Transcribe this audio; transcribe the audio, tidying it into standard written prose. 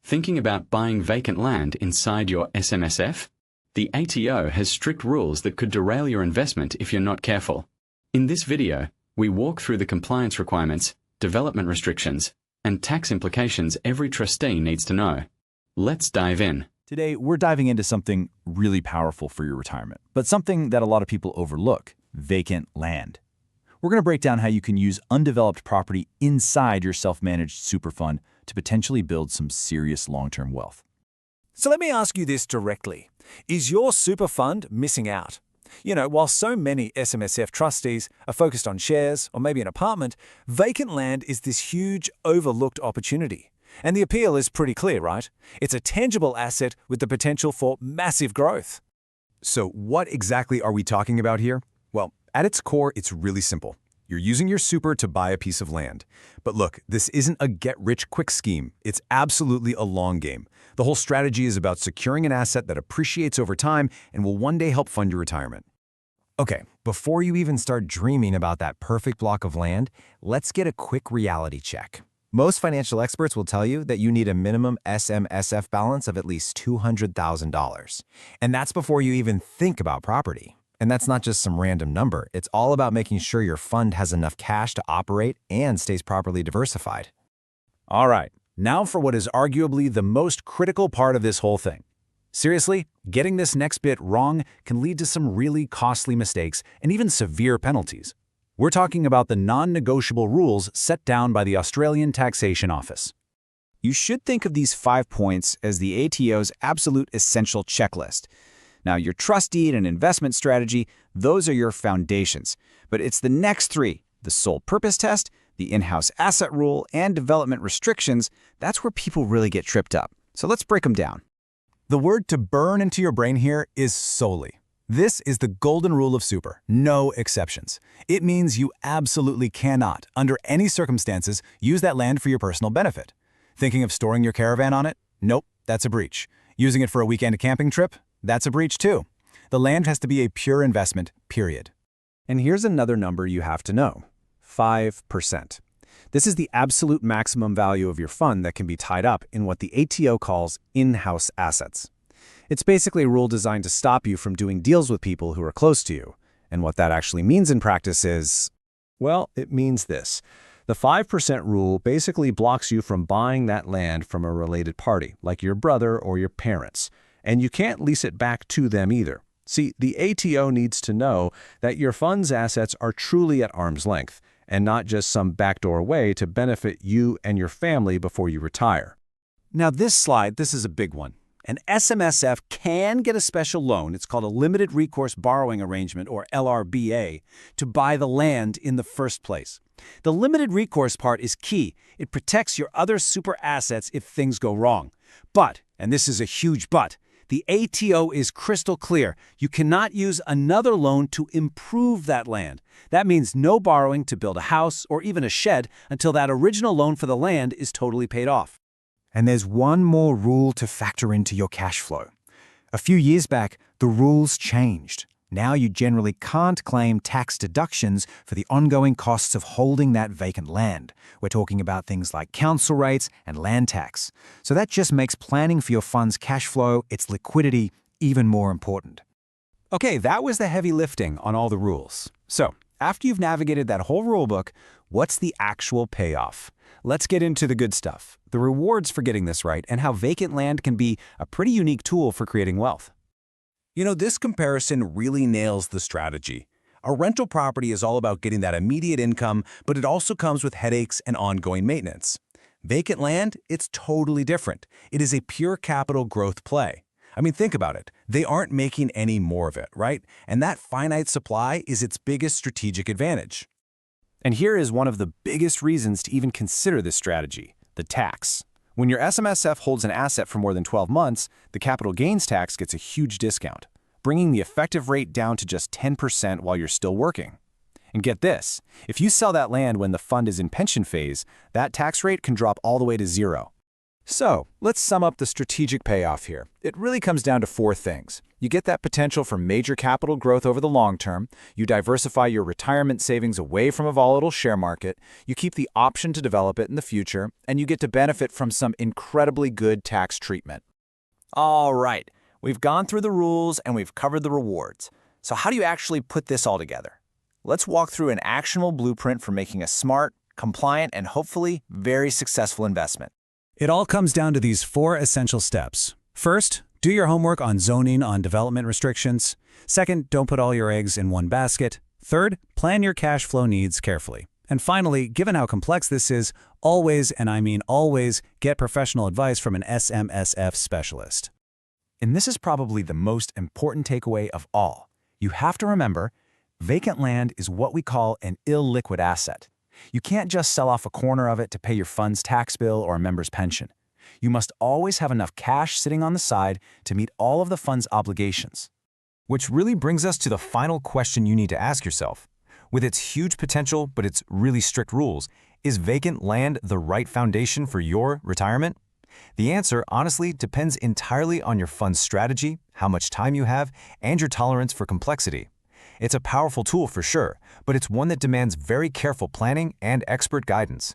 Thinking about buying vacant land inside your SMSF? The ATO has strict rules that could derail your investment if you're not careful. In this video, we walk through the compliance requirements, development restrictions, and tax implications every trustee needs to know. Let's dive in. Today, we're diving into something really powerful for your retirement, but something that a lot of people overlook: vacant land. We're going to break down how you can use undeveloped property inside your self-managed super fund to potentially build some serious long-term wealth. So let me ask you this directly. Is your super fund missing out? While so many SMSF trustees are focused on shares or maybe an apartment, vacant land is this huge overlooked opportunity. And the appeal is pretty clear, right? It's a tangible asset with the potential for massive growth. So what exactly are we talking about here? Well, at its core, it's really simple. You're using your super to buy a piece of land. But look, this isn't a get-rich-quick scheme. It's absolutely a long game. The whole strategy is about securing an asset that appreciates over time and will one day help fund your retirement. Okay, before you even start dreaming about that perfect block of land, let's get a quick reality check. Most financial experts will tell you that you need a minimum SMSF balance of at least $200,000. And that's before you even think about property. And that's not just some random number. It's all about making sure your fund has enough cash to operate and stays properly diversified. All right, now for what is arguably the most critical part of this whole thing. Seriously, getting this next bit wrong can lead to some really costly mistakes and even severe penalties. We're talking about the non-negotiable rules set down by the Australian Taxation Office. You should think of these 5 points as the ATO's absolute essential checklist. Now, your trust deed and investment strategy, those are your foundations. But it's the next 3, the sole purpose test, the in-house asset rule, and development restrictions, that's where people really get tripped up. So let's break them down. The word to burn into your brain here is solely. This is the golden rule of super, no exceptions. It means you absolutely cannot, under any circumstances, use that land for your personal benefit. Thinking of storing your caravan on it? Nope, that's a breach. Using it for a weekend camping trip? That's a breach too. The land has to be a pure investment, period. And here's another number you have to know: 5%. This is the absolute maximum value of your fund that can be tied up in what the ATO calls in-house assets. It's basically a rule designed to stop you from doing deals with people who are close to you. And what that actually means in practice is, well, it means this. The 5% rule basically blocks you from buying that land from a related party, like your brother or your parents. And you can't lease it back to them either. See, the ATO needs to know that your fund's assets are truly at arm's length, and not just some backdoor way to benefit you and your family before you retire. Now this is a big one. An SMSF can get a special loan, it's called a Limited Recourse Borrowing Arrangement, or LRBA, to buy the land in the first place. The limited recourse part is key. It protects your other super assets if things go wrong. But, and this is a huge but, the ATO is crystal clear. You cannot use another loan to improve that land. That means no borrowing to build a house or even a shed until that original loan for the land is totally paid off. And there's one more rule to factor into your cash flow. A few years back, the rules changed. Now you generally can't claim tax deductions for the ongoing costs of holding that vacant land. We're talking about things like council rates and land tax. So that just makes planning for your fund's cash flow, its liquidity, even more important. Okay, that was the heavy lifting on all the rules. So, after you've navigated that whole rulebook, what's the actual payoff? Let's get into the good stuff, the rewards for getting this right, and how vacant land can be a pretty unique tool for creating wealth. This comparison really nails the strategy. A rental property is all about getting that immediate income, but it also comes with headaches and ongoing maintenance. Vacant land, it's totally different. It is a pure capital growth play. I mean, think about it. They aren't making any more of it, right? And that finite supply is its biggest strategic advantage. And here is one of the biggest reasons to even consider this strategy: the tax. When your SMSF holds an asset for more than 12 months, the capital gains tax gets a huge discount, bringing the effective rate down to just 10% while you're still working. And get this, if you sell that land when the fund is in pension phase, that tax rate can drop all the way to 0. So, let's sum up the strategic payoff here. It really comes down to 4 things. You get that potential for major capital growth over the long term, you diversify your retirement savings away from a volatile share market, you keep the option to develop it in the future, and you get to benefit from some incredibly good tax treatment. All right, we've gone through the rules and we've covered the rewards. So how do you actually put this all together? Let's walk through an actionable blueprint for making a smart, compliant, and hopefully very successful investment. It all comes down to these 4 essential steps. First, do your homework on zoning on development restrictions. Second, don't put all your eggs in one basket. Third, plan your cash flow needs carefully. And finally, given how complex this is, always, and I mean always, get professional advice from an SMSF specialist. And this is probably the most important takeaway of all. You have to remember, vacant land is what we call an illiquid asset. You can't just sell off a corner of it to pay your fund's tax bill or a member's pension. You must always have enough cash sitting on the side to meet all of the fund's obligations. Which really brings us to the final question you need to ask yourself. With its huge potential but its really strict rules, is vacant land the right foundation for your retirement? The answer, honestly, depends entirely on your fund's strategy, how much time you have, and your tolerance for complexity. It's a powerful tool for sure, but it's one that demands very careful planning and expert guidance.